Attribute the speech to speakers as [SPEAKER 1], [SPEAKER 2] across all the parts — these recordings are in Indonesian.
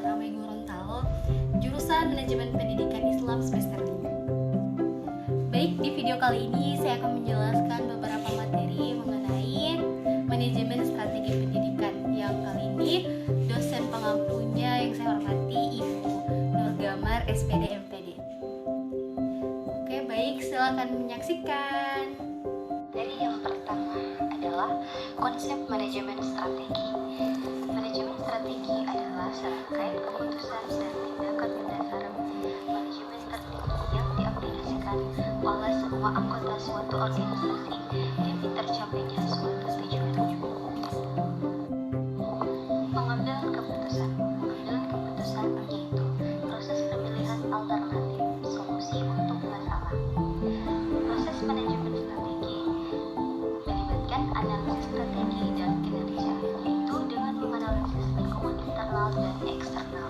[SPEAKER 1] Ramai Gorontalo, jurusan Manajemen Pendidikan Islam semester 5. Baik, di video kali ini saya akan menjelaskan beberapa materi mengenai manajemen strategi pendidikan. Yang kali ini dosen pengampunya yang saya hormati Ibu Nur Gamar, SPD MPD. Oke, baik, silakan menyaksikan.
[SPEAKER 2] Materi yang pertama adalah konsep manajemen strategi. Manajemen strategi adalah serangkaian keputusan dan tindakan mendasar manajemen tertinggi yang diaplikasikan oleh semua anggota suatu organisasi demi tercapainya suatu tujuan. Pengambilan keputusan yaitu proses pemilihan alternatif solusi untuk masalah. Proses manajemen strategi melibatkan analisis strategi dan kinerja, yaitu dengan menganalisis lingkungan internal dan eksternal.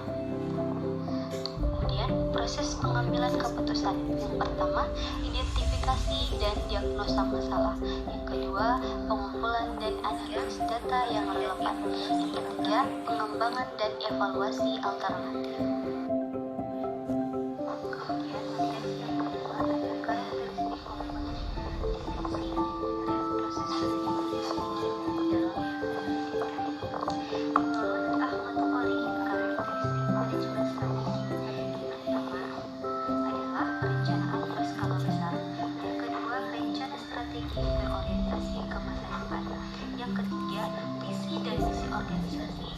[SPEAKER 2] Kemudian, proses pengambilan keputusan. Yang pertama, identifikasi dan diagnosa masalah. Yang kedua, pengumpulan dan analisis data yang relevan. Yang ketiga, pengembangan dan evaluasi alternatif. Kemudian, materi yang kedua ada karakteristik komponen, definisi, dan proses penelitian dalam menurut Ahmad Qori, karakteristik manajemen strategi pertama adalah perencanaan berskala besar. Yang kedua, rencana strategi berorientasi ke masa depan. Yang ketiga, visi dan misi organisasi.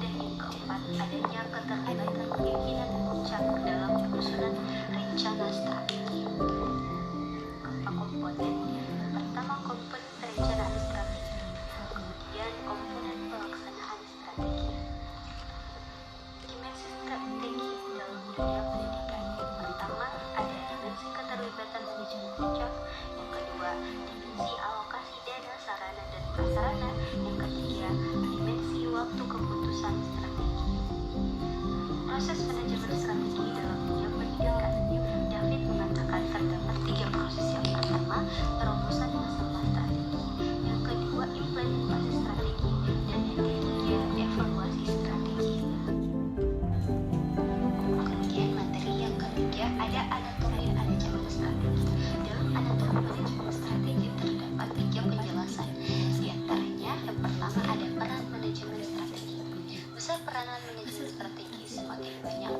[SPEAKER 2] Dan yang keempat, adanya keterlibatan pimpinan puncak dalam penyusunan rencana strategi. Komponen pertama, komponen perencanaan strategi, kemudian komponen pelaksanaan strategi. Dimensi strategi dalam dunia pendidikan. Yang pertama, ada dimensi keterlibatan manajemen puncak. Yang kedua, dimensi alokasi dana, sarana dan prasarana. Yang ketiga, dimensi waktu keputusan strategi. Proses manajemen strategi dalam dunia pendidikan. David mengatakan terdapat 3 proses. Yang pertama, perumusan masalah strategi. Yang kedua, implementasi strategi. Dan yang ketiga, evaluasi strategi. Kemudian materi yang ketiga ada anatomi manajemen strategi. Dalam anatomi manajemen strategi terdapat 3 penjelasan. Di antaranya, yang pertama ada peran manajemen strategi. Besar peranan manajemen strategi semakin banyak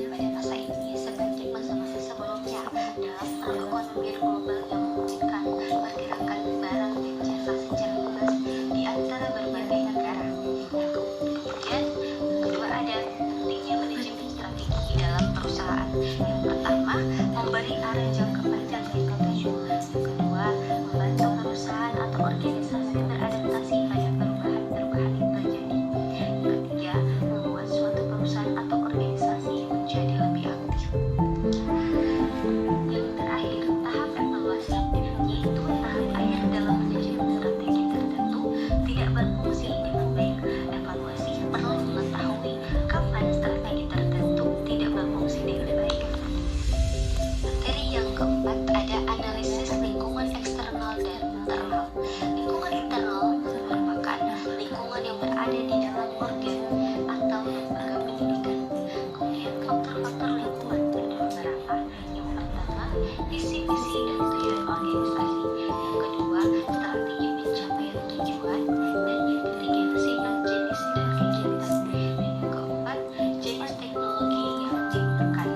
[SPEAKER 2] pada masa ini sebanding masa-masa sebelumnya dalam perekonomian global yang memungkinkan pergerakan barang dan jasa secara bebas di antara berbagai negara. Kemudian, kedua ada pentingnya manajemen strategi dalam perusahaan. Yang pertama, memberi arah jangka panjang yang ketujuh. Yang kedua, membantu perusahaan atau organisasi beradaptasi pada perubahan-perubahan yang terjadi. Yang ketiga, membuat suatu perusahaan atau organisasi menjadi lebih aktif. Yang terakhir, tahap evaluasi, yaitu tahap akhir dalam manajemen strategi tertentu tidak berfungsi dengan baik. Evaluasi perlu mengetahui kapan strategi tertentu tidak berfungsi dengan baik. Materi yang keempat ada analisis lingkungan eksternal dan internal. Lingkungan internal merupakan lingkungan yang berada di dalam organ atau lembaga pendidikan. Kemudian faktor-faktor lingkungan ada beberapa. Yang pertama, visi-misi dan tujuan organisasi. Yang kedua, strategi pencapaian tujuan. Dan yang ketiga, jenis dan kegiatan. Dan yang keempat, jenis teknologi yang digunakan.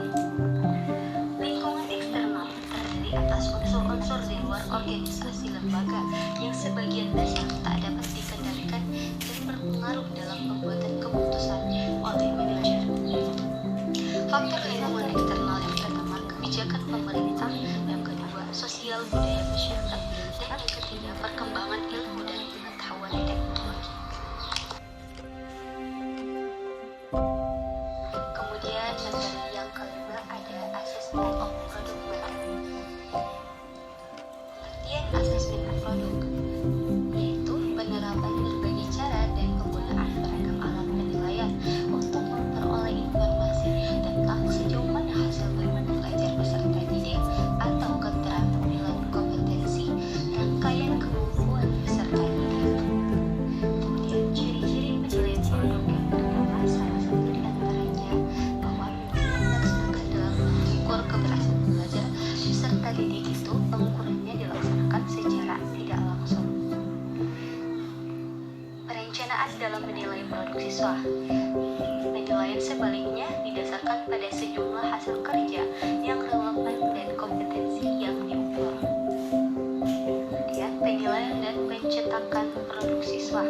[SPEAKER 2] Lingkungan eksternal terdiri atas unsur-unsur di luar organisasi lembaga yang sebagian besar tak dapat dikendalikan dan berpengaruh dalam pembuatan keputusan oleh manajer. Faktor lingkungan eksternal yang pertama, kebijakan pemerintah. Yang kedua, sosial budaya masyarakat. Dan yang ketiga, perkembangan ilmu dan pengetahuan teknologi. Kemudian materi yang kelima ada asesmen of product management. Pengertian asesmen of product yaitu penerapan berbagai cara dan penggunaan beragam alat penilaian untuk memperoleh informasi tentang sejauh mana hasil Sebaliknya, didasarkan pada sejumlah hasil kerja yang relevan dan kompetensi yang diukur. Kemudian, penilaian dan pencetakan produk siswa.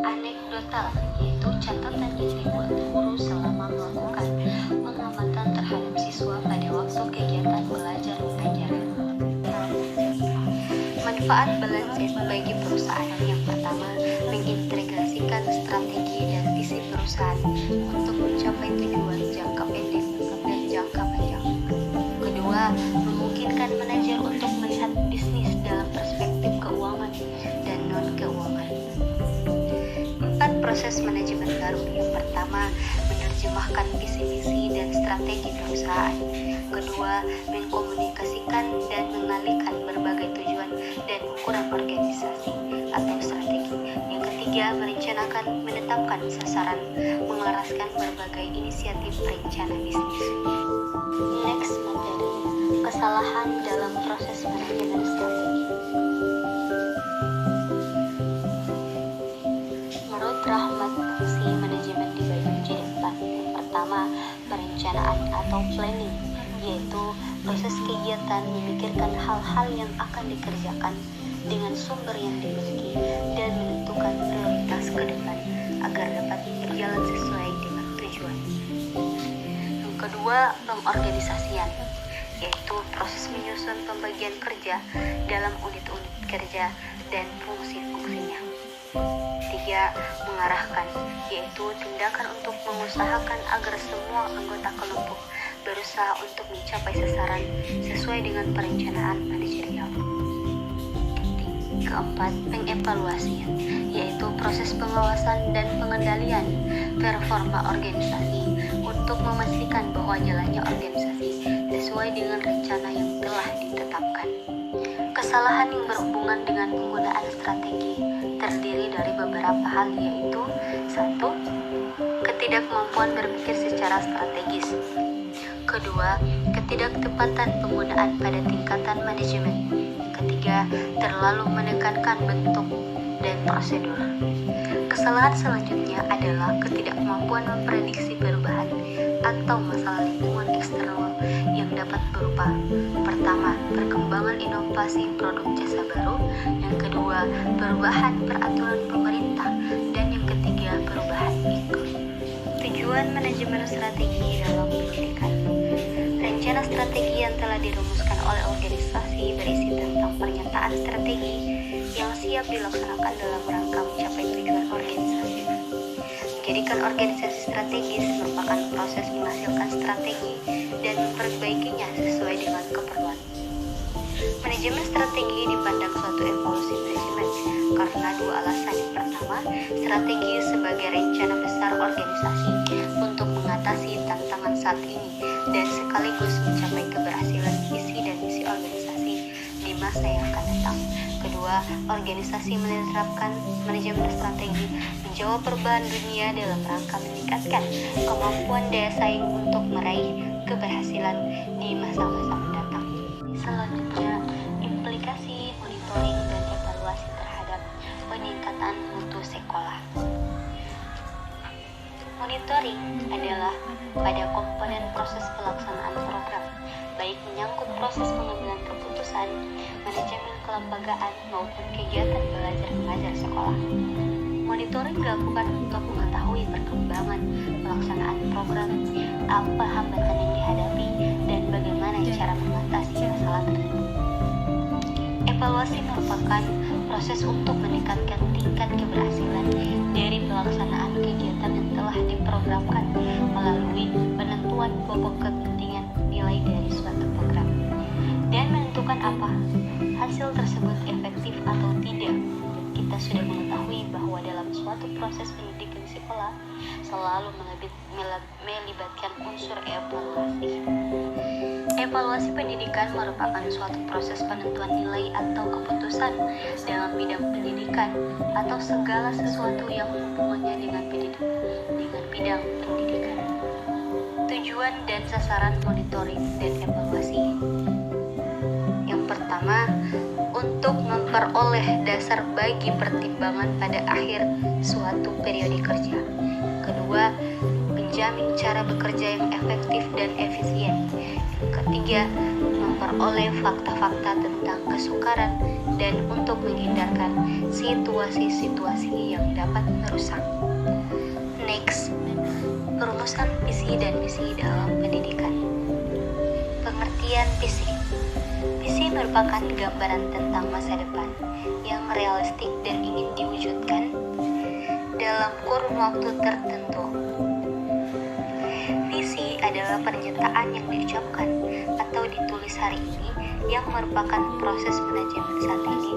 [SPEAKER 2] Anekdotal, yaitu catatan yang dibuat guru selama melakukan pengamatan terhadap siswa pada waktu kegiatan belajar mengajar. Manfaat balanced bagi perusahaan. Yang pertama, mengintegrasikan strategi dan visi perusahaan untuk mencapai tujuan jangka pendek dan jangka panjang. Kedua, memungkinkan manajer untuk melihat bisnis dalam perspektif keuangan dan non-keuangan. 4. Proses manajemen baru. Yang pertama, menerjemahkan visi misi dan strategi perusahaan. Kedua, mengkomunikasikan dan mengalihkan berbagai tujuan dan ukuran organisasi atau strategi. Yang ketiga, merencanakan, menetapkan sasaran, mengelaraskan berbagai inisiatif rencana bisnis. Next materi, kesalahan dalam proses manajemen strategi. Menurut Rahmat, fungsi manajemen dibagi menjadi 4. Yang pertama, perencanaan atau planning, yaitu proses kegiatan memikirkan hal-hal yang akan dikerjakan dengan sumber yang dimiliki dan menentukan prioritas ke depan agar dapat berjalan sesuai dengan tujuan. Yang kedua, pengorganisasian, yaitu proses menyusun pembagian kerja dalam unit-unit kerja dan fungsi-fungsinya. 3. Mengarahkan, yaitu tindakan untuk mengusahakan agar semua anggota kelompok berusaha untuk mencapai sasaran sesuai dengan perencanaan manajerial. Keempat, pengevaluasian, yaitu proses pengawasan dan pengendalian performa organisasi untuk memastikan bahwa jalannya organisasi sesuai dengan rencana yang telah ditetapkan. Kesalahan yang berhubungan dengan penggunaan strategi terdiri dari beberapa hal, yaitu 1. Ketidakmampuan berpikir secara strategis. Kedua, ketidaktepatan penggunaan pada tingkatan manajemen. Ketiga, terlalu menekankan bentuk dan prosedur. Kesalahan selanjutnya adalah ketidakmampuan memprediksi perubahan atau masalah lingkungan eksternal yang dapat berupa: pertama, perkembangan inovasi produk jasa baru; yang kedua, perubahan peraturan pemerintah; dan yang ketiga, perubahan iklim. Tujuan manajemen strategi dalam pendidikan. Rencana strategi yang telah dirumuskan oleh organisasi berisi tentang pernyataan strategi yang siap dilaksanakan dalam rangka mencapai tujuan organisasi. Menjadikan organisasi strategis merupakan proses menghasilkan strategi dan memperbaikinya sesuai dengan keperluan. Manajemen strategi dipandang suatu evolusi manajemen karena dua alasan. Yang pertama, strategi sebagai rencana besar organisasi untuk mengatasi tantangan saat ini dan sekaligus mencapai keberhasilan visi dan misi organisasi di masa yang akan datang. Kedua, organisasi menerapkan manajemen strategi menjawab perubahan dunia dalam rangka meningkatkan kemampuan daya saing untuk meraih keberhasilan di masa-masa mendatang. Selanjutnya, implikasi monitoring dan evaluasi terhadap peningkatan mutu sekolah. Monitoring adalah pada komponen proses pelaksanaan program, baik menyangkut proses pengambilan keputusan, manajemen kelembagaan, maupun kegiatan belajar mengajar sekolah. Monitoring dilakukan untuk mengetahui perkembangan pelaksanaan program, apa hambatan yang dihadapi, dan bagaimana cara mengatasi masalah tersebut. Evaluasi merupakan proses untuk meningkatkan tingkat keberhasilan dari pelaksanaan kegiatan yang telah diprogramkan melalui penentuan pokok kepentingan nilai dari suatu program dan menentukan apa hasil tersebut efektif atau tidak. Kita sudah mengetahui bahwa dalam suatu proses pendidikan di sekolah selalu melibatkan unsur evaluasi. Evaluasi pendidikan merupakan suatu proses penentuan nilai atau keputusan dalam bidang pendidikan atau segala sesuatu yang hubungannya dengan bidang pendidikan. Tujuan dan sasaran monitoring dan evaluasi. Yang pertama, untuk memperoleh dasar bagi pertimbangan pada akhir suatu periode kerja. Kedua, menjamin cara bekerja yang efektif dan efisien. Yang ketiga, memperoleh fakta-fakta tentang kesukaran dan untuk menghindarkan situasi-situasi yang dapat merusak. Next, perumusan visi dan misi dalam pendidikan. Pengertian visi. Visi merupakan gambaran tentang masa depan yang realistik dan ingin diwujudkan dalam kurun waktu tertentu. Visi adalah pernyataan yang diucapkan atau ditulis hari ini yang merupakan proses manajemen saat ini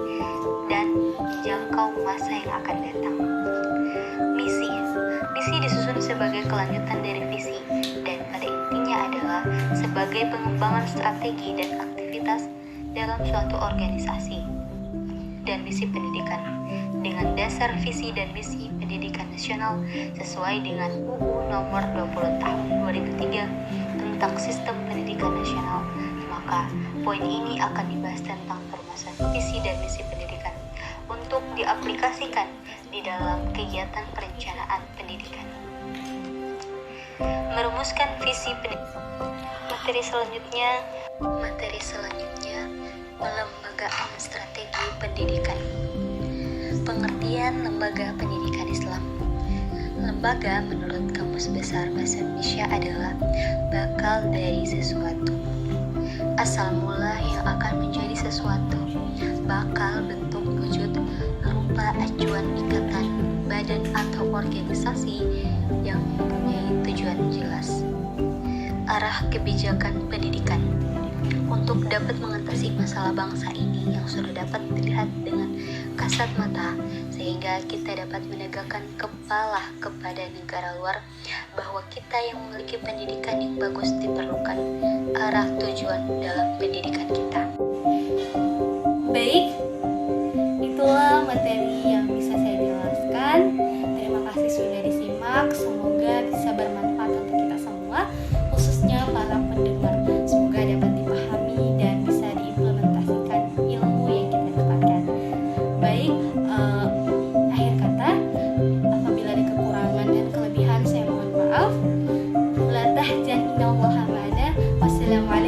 [SPEAKER 2] dan menjangkau masa yang akan datang. Misi. Misi disusun sebagai kelanjutan dari visi dan pada intinya adalah sebagai pengembangan strategi dan aktivitas dalam suatu organisasi. Dan misi pendidikan dengan dasar visi dan misi pendidikan nasional sesuai dengan UU nomor 20 tahun 2003 tentang sistem pendidikan nasional. Maka poin ini akan dibahas tentang perumusan visi dan misi pendidikan untuk diaplikasikan di dalam kegiatan perencanaan pendidikan. Merumuskan visi pendidikan. Materi selanjutnya pelembagaan strategi pendidikan. Pengertian lembaga pendidikan Islam. Lembaga menurut Kamus Besar Bahasa Indonesia adalah bakal dari sesuatu. Asal mula yang akan menjadi sesuatu. Bakal bentuk wujud rupa acuan ikatan badan atau organisasi yang mempunyai tujuan jelas. Arah kebijakan pendidikan. Untuk dapat mengatasi masalah bangsa ini yang sudah dapat dilihat dengan kasat mata, sehingga kita dapat menegakkan kepala kepada negara luar bahwa kita yang memiliki pendidikan yang bagus diperlukan arah tujuan dalam pendidikan kita.
[SPEAKER 1] Baik, itulah materi yang bisa saya jelaskan. Terima kasih sudah disimak. Semoga bisa bermanfaat untuk kita semua, khususnya para pendengar. Semoga dapat dipahami dan bisa diimplementasikan ilmu yang kita dapatkan. Baik, akhir kata, apabila ada kekurangan dan kelebihan saya mohon maaf. La tahzan innallaha ma'ana. Wassalamualaikum